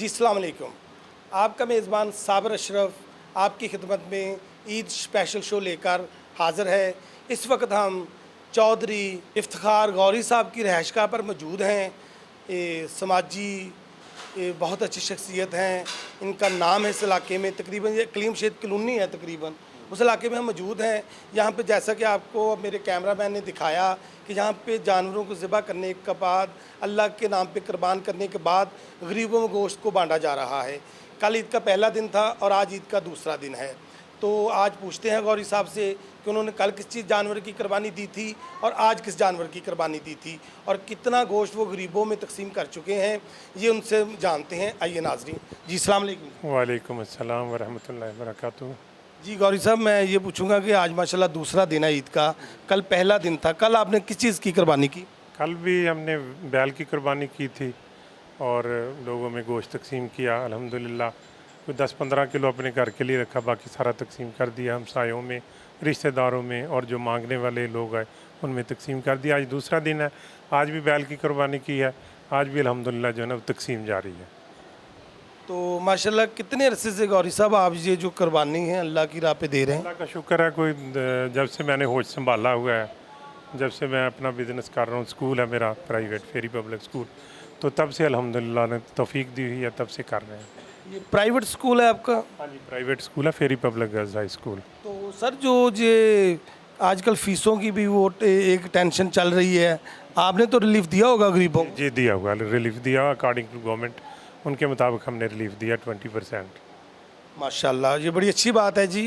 अस्सलाम वालेकुम। आपका मेज़बान साबिर अशरफ आपकी खिदमत में ईद स्पेशल शो लेकर हाज़िर है। इस वक्त हम चौधरी इफ्तिखार गौरी साहब की रहायशगाह पर मौजूद हैं। समाजी बहुत अच्छी शख्सियत हैं, इनका नाम है इस इलाके में, तकरीबन ये कलीम शेद कलोनी है, तकरीबन उस इलाके में हम मौजूद हैं। यहाँ पे जैसा कि आपको मेरे कैमरामैन ने दिखाया कि यहाँ पे जानवरों को ज़िबा करने के बाद, अल्लाह के नाम पे कुर्बान करने के बाद गरीबों में गोश्त को बांटा जा रहा है। कल ईद का पहला दिन था और आज ईद का दूसरा दिन है। तो आज पूछते हैं गौरी साहब से कि उन्होंने कल किस चीज़ जानवर की कुर्बानी दी थी और आज किस जानवर की कुर्बानी दी थी और कितना गोश्त वो गरीबों में तकसीम कर चुके हैं, ये उनसे जानते हैं। आइए नाज़रीन। जी अस्सलाम वालेकुम। वालेकुम अस्सलाम वरहमतुल्लाहि वबरकातुहू। जी गौरी साहब, मैं ये पूछूंगा कि आज माशाल्लाह दूसरा दिन है ईद का, कल पहला दिन था, कल आपने किस चीज़ की कुर्बानी की? कल भी हमने बैल की कुर्बानी की थी और लोगों में गोश्त तकसीम किया। अल्हम्दुलिल्लाह कोई 10-15 किलो अपने घर के लिए रखा, बाकी सारा तकसीम कर दिया हमसायों में, रिश्तेदारों में, और जो मांगने वाले लोग आए उनमें तकसीम कर दिया। आज दूसरा दिन है, आज भी बैल की कुर्बानी की है, आज भी अल्हम्दुलिल्लाह जो है ना तकसीम जारी है। तो माशाल्लाह कितने अरसे से गौरी साहब आप ये जो कुर्बानी है अल्लाह की राह पे दे रहे हैं? अल्लाह का शुक्र है, कोई जब से मैंने होश संभाला हुआ है, जब से मैं अपना बिज़नेस कर रहा हूँ, स्कूल है मेरा प्राइवेट फेरी पब्लिक स्कूल, तो तब से अल्हम्दुलिल्लाह ने तौफीक दी हुई है, तब से कर रहे हैं। ये प्राइवेट स्कूल है आपका? हाँ जी, प्राइवेट स्कूल है, फेरी पब्लिक गर्ल्स हाई स्कूल। तो सर जो ये आजकल फ़ीसों की भी वो एक टेंशन चल रही है, आपने तो रिलीफ दिया होगा गरीबों को? जी दिया हुआ, रिलीफ दिया अकॉर्डिंग टू गवर्नमेंट, उनके मुताबिक हमने रिलीफ दिया 20%। माशाल्लाह, ये बड़ी अच्छी बात है जी।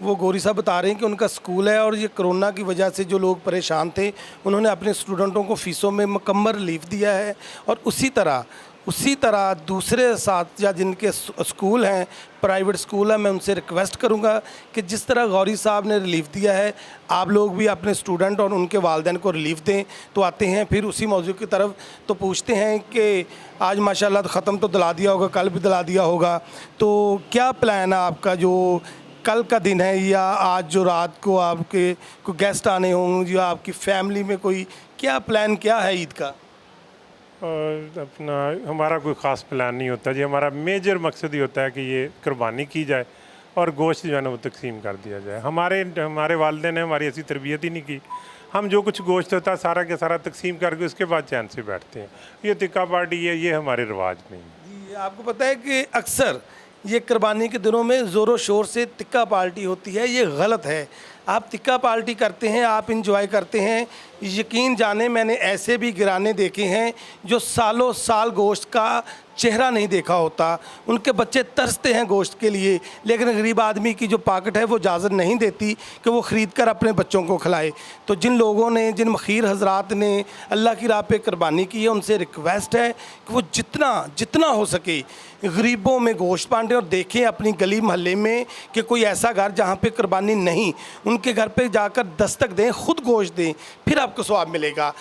वो गौरी साहब बता रहे हैं कि उनका स्कूल है और ये कोरोना की वजह से जो लोग परेशान थे उन्होंने अपने स्टूडेंटों को फ़ीसों में मुकम्मल रिलीफ दिया है। और उसी तरह दूसरे साथ या जिनके स्कूल हैं, प्राइवेट स्कूल है, मैं उनसे रिक्वेस्ट करूंगा कि जिस तरह गौरी साहब ने रिलीफ दिया है, आप लोग भी अपने स्टूडेंट और उनके वालिदैन को रिलीफ दें। तो आते हैं फिर उसी मौजू की तरफ, तो पूछते हैं कि आज माशाल्लाह ख़त्म तो दिला दिया होगा, कल भी दिला दिया होगा, तो क्या प्लान है आपका जो कल का दिन है या आज जो रात को आपके कोई गेस्ट आने हों या आपकी फैमिली में कोई क्या प्लान क्या है ईद का? और अपना हमारा कोई ख़ास प्लान नहीं होता जी, हमारा मेजर मकसद ही होता है कि ये कुर्बानी की जाए और गोश्त जो है ना वो तकसीम कर दिया जाए। हमारे वालिदैन ने हमारी ऐसी तरबियत ही नहीं की, हम जो कुछ गोश्त होता है सारा के सारा तकसीम करके उसके बाद चैन से बैठते हैं। ये तिक्का पार्टी है, ये हमारे रिवाज नहीं है जी। आपको पता है कि अक्सर ये कुर्बानी के दिनों में ज़ोरों शोर से तिक्का पार्टी होती है, ये गलत है। आप तिक्का पार्टी करते हैं, आप इंजॉय करते हैं, यकीन जाने मैंने ऐसे भी गिराने देखे हैं जो सालों साल गोश्त का चेहरा नहीं देखा होता, उनके बच्चे तरसते हैं गोश्त के लिए, लेकिन गरीब आदमी की जो पॉकेट है वो इजाज़त नहीं देती कि वो ख़रीद कर अपने बच्चों को खिलाए। तो जिन लोगों ने, जिन मखीर हजरात ने अल्लाह की राह पे कुर्बानी की है, उनसे रिक्वेस्ट है कि वो जितना हो सके गरीबों में गोश्त बांटें और देखें अपनी गली मोहल्ले में कि कोई ऐसा घर जहाँ पे कुर्बानी नहीं, उनके घर पे जाकर दस्तक दें, ख़ुद गोश्त दें, फिर आपको सवाब मिलेगा।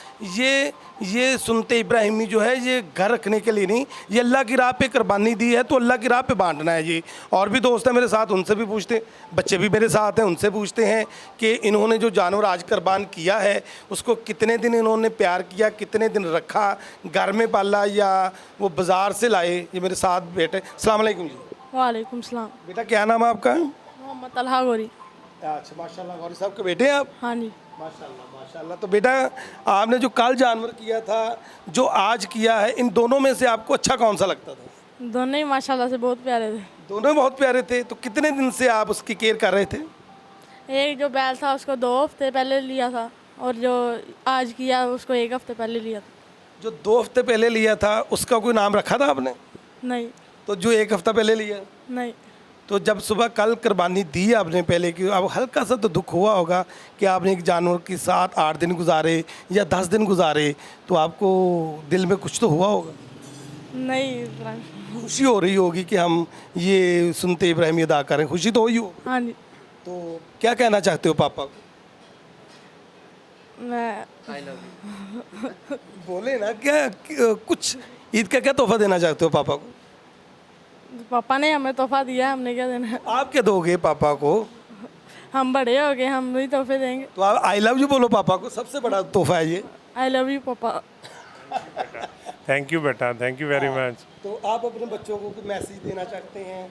ये सुनते इब्राहिमी जो है ये घर रखने के लिए नहीं, ये अल्लाह की राह पे कुर्बानी दी है तो अल्लाह की राह पे बांटना है। ये और भी दोस्त हैं मेरे साथ, उनसे भी पूछते हैं, बच्चे भी मेरे साथ हैं, उनसे पूछते हैं कि इन्होंने जो जानवर आज कुर्बान किया है उसको कितने दिन इन्होंने प्यार किया, कितने दिन रखा, घर में पाला या वो बाज़ार से लाए। ये मेरे साथ बेटे। अस्सलाम वालेकुम जी। वालेकुम सलाम। बेटा क्या नाम है आपका? मोहम्मद तलहा गौरी। अच्छा माशाल्लाह, गौरी साहब के बेटे हैं आप? हाँ जी। माशाल्लाह माशाल्लाह। तो बेटा आपने जो कल जानवर किया था, जो आज किया है, इन दोनों में से आपको अच्छा कौन सा लगता था? दोनों ही माशाल्लाह से बहुत प्यारे थे। दोनों बहुत प्यारे थे। तो कितने दिन से आप उसकी केयर कर रहे थे? एक जो बैल था उसको 2 हफ्ते पहले लिया था और जो आज किया उसको 1 हफ्ते पहले लिया था। जो 2 हफ्ते पहले लिया था उसका कोई नाम रखा था आपने? नहीं। तो जो 1 हफ्ता पहले लिया? नहीं। तो जब सुबह कल कुर्बानी दी आपने पहले की, अब हल्का सा तो दुख हुआ होगा कि आपने एक जानवर के साथ 8 दिन गुजारे या 10 दिन गुजारे, तो आपको दिल में कुछ तो हुआ होगा? नहीं। खुशी हो रही होगी कि हम ये सुनते इब्राहिमी अदा करें, खुशी तो हुई हो। हाँ जी। तो क्या कहना चाहते हो पापा को? मैं बोले ना, क्या कुछ ईद का क्या तोहफा देना चाहते हो पापा को? पापा ने हमें तोहफा दिया, हमने क्या देना है? आप क्या दोगे पापा को? हम बड़े हो गए, हम भी तोहफे देंगे। तो आप आई लव यू बोलो पापा को, सबसे बड़ा तोहफा है ये। आई लव यू पापा। थैंक यू बेटा, थैंक यू वेरी मच। तो आप अपने बच्चों को कोई मैसेज देना चाहते हैं?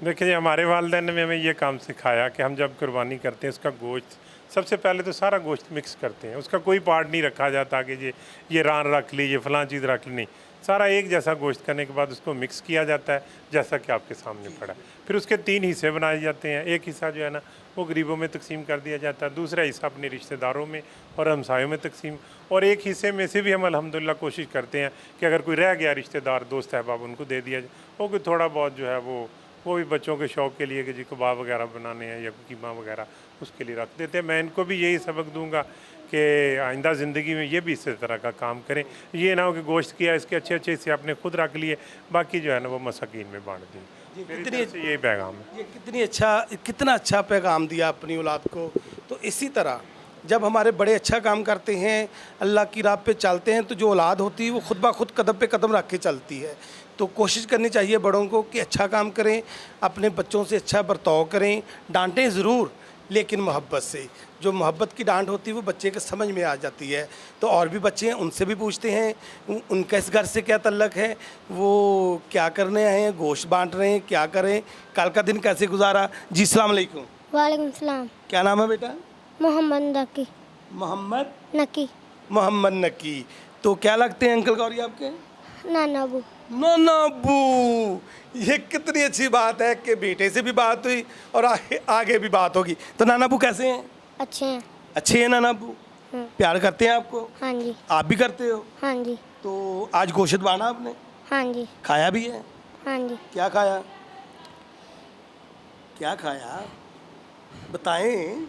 देखिए, हमारे वालिदैन ने हमें ये काम सिखाया कि हम जब कुर्बानी करते हैं उसका गोश्त सबसे पहले तो सारा गोश्त मिक्स करते हैं, उसका कोई पार्ट नहीं रखा जाता कि ये रान रख ली, ये फ़लाँ चीज़ रख ली, नहीं। सारा एक जैसा गोश्त करने के बाद उसको मिक्स किया जाता है जैसा कि आपके सामने पड़ा। फिर उसके 3 हिस्से बनाए जाते हैं। एक हिस्सा जो है ना वो गरीबों में तकसीम कर दिया जाता है, दूसरा हिस्सा अपने रिश्तेदारों में और हमसायों में तकसीम, और एक हिस्से में से भी हम अल्हम्दुलिल्लाह कोशिश करते हैं कि अगर कोई रह गया रिश्तेदार दोस्त अहबाब उनको दे दिया जाए। वो कोई थोड़ा बहुत जो है वो भी बच्चों के शौक़ के लिए कि जी कबाब वगैरह बनाने हैं या कीमा वगैरह उसके लिए रख देते हैं। मैं इनको भी यही सबक दूंगा कि आइंदा ज़िंदगी में ये भी इस तरह का काम करें। ये ना हो कि गोश्त किया इसके अच्छे अच्छे हिस्से आपने खुद रख लिए, बाकी जो है ना वो मसाकीन में बांट दी। यही पैगाम है। ये कितना अच्छा पैगाम दिया अपनी औलाद को। तो इसी तरह जब हमारे बड़े अच्छा काम करते हैं, अल्लाह की राह पे चलते हैं, तो जो औलाद होती है वो खुद ब खुद कदम पे कदम रख के चलती है। तो कोशिश करनी चाहिए बड़ों को कि अच्छा काम करें, अपने बच्चों से अच्छा बर्ताव करें, डांटें ज़रूर लेकिन मोहब्बत से। जो मोहब्बत की डांट होती है वो बच्चे के समझ में आ जाती है। तो और भी बच्चे हैं, उनसे भी पूछते हैं उनका इस घर से क्या तल्लक है, वो क्या करने आए हैं, गोश्त बांट रहे हैं, क्या करें, कल का दिन कैसे गुजारा। जी अस्सलाम वालेकुम। वालेकुम सलाम। क्या नाम है बेटा? मोहम्मद नकी। मोहम्मद नकी। मोहम्मद नकी। तो क्या लगते हैं अंकल गौरी आपके? नाना अबू। नाना अब्बू। ये कितनी अच्छी बात है कि बेटे से भी बात हुई और आगे भी बात होगी। तो नाना अब्बू कैसे हैं? अच्छे हैं। अच्छे हैं नाना अब्बू? प्यार करते हैं आपको? हाँ जी। आप भी करते हो? हाँ जी। तो आज गोश्त बाना आपने? हाँ जी। खाया भी है? हाँ जी। क्या खाया? क्या खाया बताएं,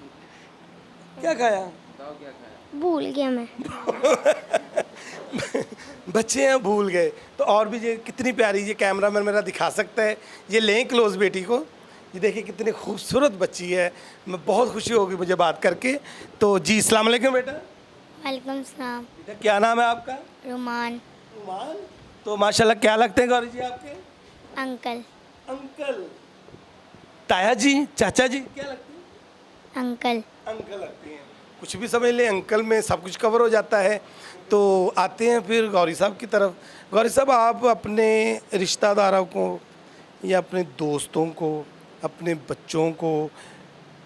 क्या खाया? भूल गया मैं। बच्चे हैं भूल गए। तो और भी ये कितनी प्यारी, ये कैमरामैन मेरा दिखा सकता है, ये लें क्लोज बेटी को। ये देखिए कितनी खूबसूरत बच्ची है, मैं बहुत खुशी होगी मुझे बात करके। तो जी अस्सलाम वालेकुम बेटा। वालेकुम सलाम। बेटा क्या नाम है आपका? रुमान। रुमान। तो माशाल्लाह क्या लगते हैं गौरी जी आपके? अंकल। अंकल। ताया जी, चाचा जी क्या लगते हैं? अंकल। अंकल लगते हैं। कुछ भी समझ लें, अंकल में सब कुछ कवर हो जाता है। तो आते हैं फिर गौरी साहब की तरफ। गौरी साहब, आप अपने रिश्तेदारों को या अपने दोस्तों को, अपने बच्चों को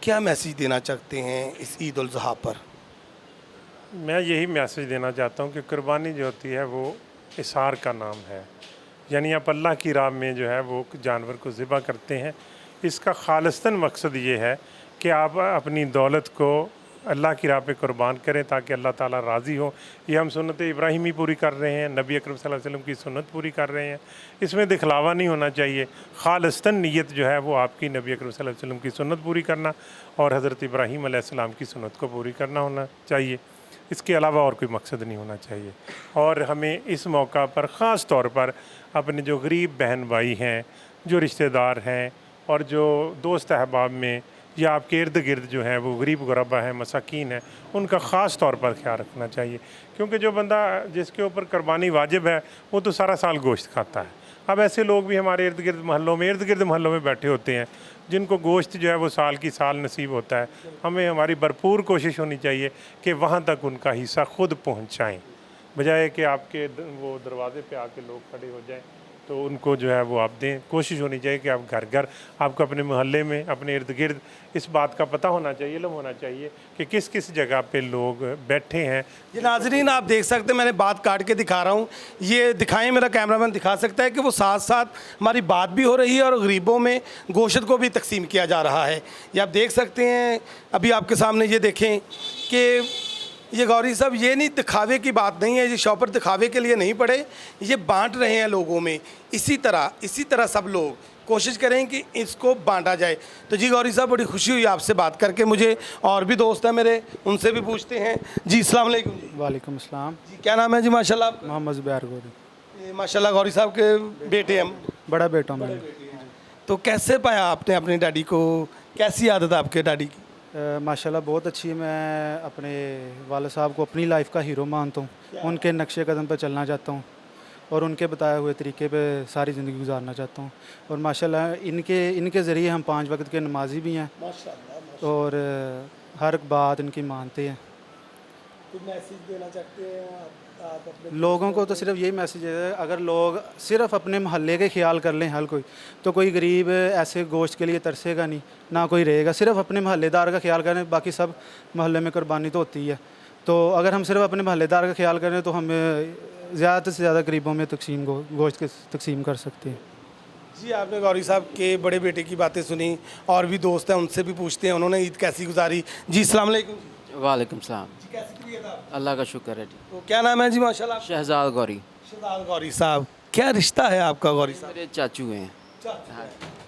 क्या मैसेज देना चाहते हैं इस ईद उल ज़ुहा पर? मैं यही मैसेज देना चाहता हूँ कि कुर्बानी जो होती है वो इसार का नाम है, यानी आप अल्लाह की राह में जो है वो जानवर को ज़िबा करते हैं। इसका खालिस्तन मकसद ये है कि आप अपनी दौलत को अल्लाह की राह पे कुर्बान करें ताकि अल्लाह ताला राज़ी हो। ये हम सुन्नत इब्राहिमी पूरी कर रहे हैं, नबी अकरम सल्लल्लाहु अलैहि वसल्लम की सुन्नत पूरी कर रहे हैं। इसमें दिखलावा नहीं होना चाहिए। खालिस्तन नीयत जो है वो आपकी नबी अकरम सल्लल्लाहु अलैहि वसल्लम की सुन्नत पूरी करना और हज़रत इब्राहीम अलैहिस्सलाम की सुन्नत को पूरी करना होना चाहिए। इसके अलावा और कोई मकसद नहीं होना चाहिए। और हमें इस मौका पर ख़ास तौर पर अपने जो गरीब बहन भाई हैं, जो रिश्तेदार हैं और जो दोस्त अहबाब में या आपके इर्द गिर्द जो हैं वो गरीब गुरबा हैं, मसाकीन हैं, उनका ख़ास तौर पर ख्याल रखना चाहिए। क्योंकि जो बंदा जिसके ऊपर कुर्बानी वाजिब है वो तो सारा साल गोश्त खाता है। अब ऐसे लोग भी हमारे इर्द गिर्द मोहल्लों में बैठे होते हैं जिनको गोश्त जो है वो साल की साल नसीब होता है। हमें हमारी भरपूर कोशिश होनी चाहिए कि वहाँ तक उनका हिस्सा खुद पहुँचाएँ, बजाय कि आपके वो दरवाज़े पे आके लोग खड़े हो जाएं। तो उनको जो है वो आप दें। कोशिश होनी चाहिए कि आप घर घर, आपको अपने मोहल्ले में, अपने इर्द गिर्द इस बात का पता होना चाहिए, इल्म होना चाहिए कि किस किस जगह पे लोग बैठे हैं। ये नाजरीन आप देख सकते हैं, मैंने बात काट के दिखा रहा हूँ, ये दिखाएं, मेरा कैमरामैन दिखा सकता है कि वो साथ साथ हमारी बात भी हो रही है और गरीबों में गोश्त को भी तकसीम किया जा रहा है। ये आप देख सकते हैं, अभी आपके सामने ये देखें कि ये गौरी साहब, ये नहीं दिखावे की बात नहीं है, ये शॉपर दिखावे के लिए नहीं पड़े, ये बांट रहे हैं लोगों में। इसी तरह सब लोग कोशिश करें कि इसको बांटा जाए। तो जी गौरी साहब, बड़ी खुशी हुई आपसे बात करके मुझे। और भी दोस्त हैं मेरे, उनसे भी पूछते हैं। जी अस्सलाम वालेकुम। जी वालेकुम अस्सलाम। जी क्या नाम है जी? माशाल्लाह आपका? मोहम्मद ज़ुबैर गौरी। ये माशाल्लाह गौरी साहब के बेटे हम बड़ा बेटा हूँ मैं। तो कैसे पाया आपने अपने डैडी को? कैसी आदत है आपके डैडी की? माशाल्लाह बहुत अच्छी है। मैं अपने वाले साहब को अपनी लाइफ का हीरो मानता हूँ। उनके नक्शे कदम पर चलना चाहता हूँ और उनके बताए हुए तरीके पे सारी ज़िंदगी गुजारना चाहता हूँ। और माशाल्लाह इनके ज़रिए हम 5 वक्त के नमाजी भी हैं और हर बात इनकी मानते हैं। कोई मैसेज देना चाहते हैं आप अपने लोगों को तो सिर्फ यही मैसेज है, अगर लोग सिर्फ अपने मोहल्ले के ख्याल कर लें हर कोई, तो कोई गरीब ऐसे गोश्त के लिए तरसेगा नहीं, ना कोई रहेगा। सिर्फ अपने मोहल्लेदार का ख्याल करें, बाकी सब मोहल्ले में कुर्बानी तो होती है। तो अगर हम सिर्फ अपने मोहल्लेदार का ख्याल करें तो हम ज़्यादा से ज़्यादा गरीबों में गोश्त के तकसीम कर सकते हैं। जी, आपने गौरी साहब के बड़े बेटे की बातें सुनी, और भी दोस्त हैं उनसे भी पूछते हैं उन्होंने ईद कैसी गुजारी। जी अस्सलाम वालेकुम। वालेकुम सलाम। जी कैसी गुजरी ईद आप? अल्लाह का शुक्र है जी। तो क्या नाम है जी? माशाल्लाह। शहजाद गौरी शहजाद गौरी साहब, क्या रिश्ता है आपका गौरी साहब? मेरे चाचू हैं।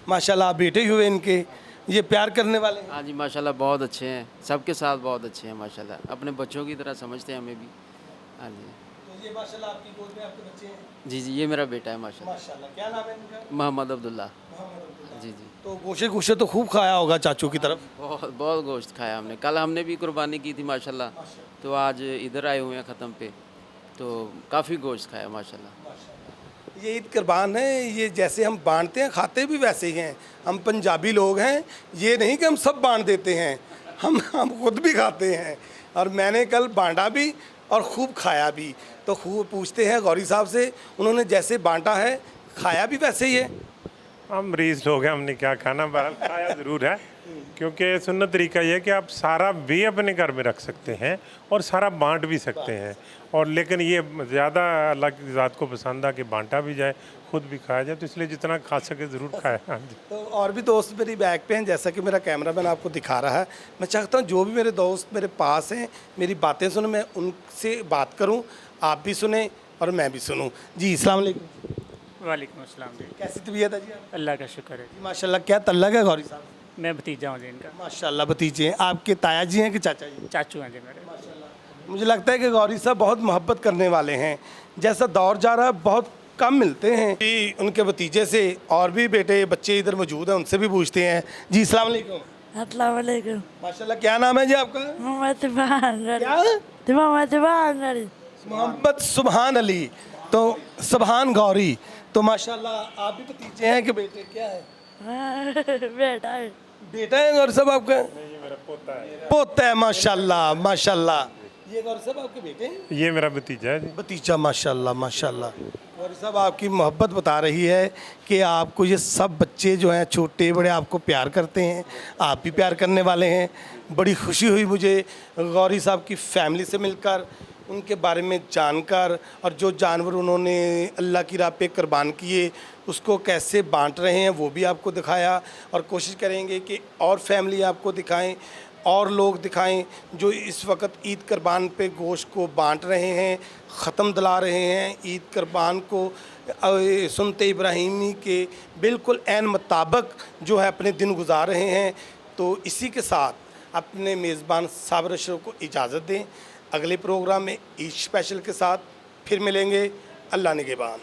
माशाल्लाह, बेटे ही हुए इनके, ये प्यार करने वाले हैं। हाँ जी माशाल्लाह बहुत अच्छे हैं, सबके साथ बहुत अच्छे हैं माशाल्लाह, अपने बच्चों की तरह समझते हैं हमें भी। हाँ जी तो ये माशाल्लाह आपकी गोद में आपके बच्चे हैं। जी जी, ये मेरा बेटा है माशाल्लाह, माशाल्लाह, क्या नाम है इनका? मोहम्मद अब्दुल्ला। जी जी, तो गोशे तो खूब खाया होगा चाचू की तरफ। बहुत बहुत गोश्त खाया हमने। कल हमने भी कुर्बानी की थी माशाल्लाह, तो आज इधर आए हुए हैं ख़त्म पे, तो काफ़ी गोश्त खाया माशाल्लाह। ये ईद कुर्बान है, ये जैसे हम बांटते हैं खाते भी वैसे ही हैं। हम पंजाबी लोग हैं, ये नहीं कि हम सब बांट देते हैं, हम खुद भी खाते हैं। और मैंने कल बांटा भी और खूब खाया भी। तो खूब पूछते हैं गौरी साहब से, उन्होंने जैसे बांटा है खाया भी वैसे ही है। हम मरीज लोग हैं, हमने क्या खाना, बहरहाल खाया ज़रूर है, क्योंकि सुन्नत तरीका ये है कि आप सारा भी अपने घर में रख सकते हैं और सारा बांट भी सकते हैं। और लेकिन ये ज़्यादा अल्लाह की ज़ात को पसंद है कि बांटा भी जाए, खुद भी खाया जाए, तो इसलिए जितना खा सके ज़रूर खाया। हाँ जी। तो और भी दोस्त मेरी बैग पे हैं, जैसा कि मेरा कैमरामैन आपको दिखा रहा है। मैं चाहता हूँ जो भी मेरे दोस्त मेरे पास हैं, मेरी बातें सुने, मैं उनसे बात करूँ, आप भी सुने और मैं भी सुनूँ। जी अस्सलाम वालेकुम। वालेकुम अस्सलाम जी। कैसी तबीयत है जी आपकी? अल्लाह का शुक्र है जी माशाल्लाह, क्या तल्लक है गौरी साहब? मैं भतीजा हूँ जी इनका। माशाल्लाह, भतीजे हैं आपके? ताया जी हैं कि चाचा जी? चाचू हैं जी मेरे। मुझे लगता है कि गौरी साहब बहुत मोहब्बत करने वाले हैं। जैसा दौर जा रहा है बहुत कम मिलते हैं कि उनके भतीजे से, और भी बेटे बच्चे इधर मौजूद हैं, उनसे भी पूछते हैं। जी अस्सलाम वालेकुम। अस्सलाम वालेकुम। माशाल्लाह, क्या नाम है जी आपका? मोहम्मद सुभान अली। क्या? मोहम्मद सुभान अली। मोहम्मद सुभान अली। तो सुभान गौरी, तो माशाल्लाह आप भी भतीजे हैं कि बेटे? क्या है? बेटा है। बेटा है गौरी साहब आपका? ये मेरा पोता है। माशाल्लाह माशाल्लाह। ये गौरी साहब आपके बेटे हैं? ये मेरा भतीजा है जी। भतीजा, माशाल्लाह माशाल्लाह। गौरी साहब आपकी मोहब्बत बता रही है कि आपको ये सब बच्चे जो हैं छोटे बड़े आपको प्यार करते हैं, आप भी प्यार करने वाले हैं। बड़ी खुशी हुई मुझे गौरी साहब की फैमिली से मिलकर, उनके बारे में जानकर, और जो जानवर उन्होंने अल्लाह की राह पे कुर्बान किए उसको कैसे बांट रहे हैं वो भी आपको दिखाया। और कोशिश करेंगे कि और फैमिली आपको दिखाएं, और लोग दिखाएं जो इस वक्त ईद कुर्बान पे गोश्त को बांट रहे हैं, ख़त्म दिला रहे हैं ईद कुर्बान को सुन्नत इब्राहीमी के बिल्कुल ऐन मुताबिक जो है अपने दिन गुजार रहे हैं। तो इसी के साथ अपने मेज़बान साबिर अशरफ को इजाज़त दें। अगले प्रोग्राम में ईद स्पेशल के साथ फिर मिलेंगे। अल्लाह निगहबान।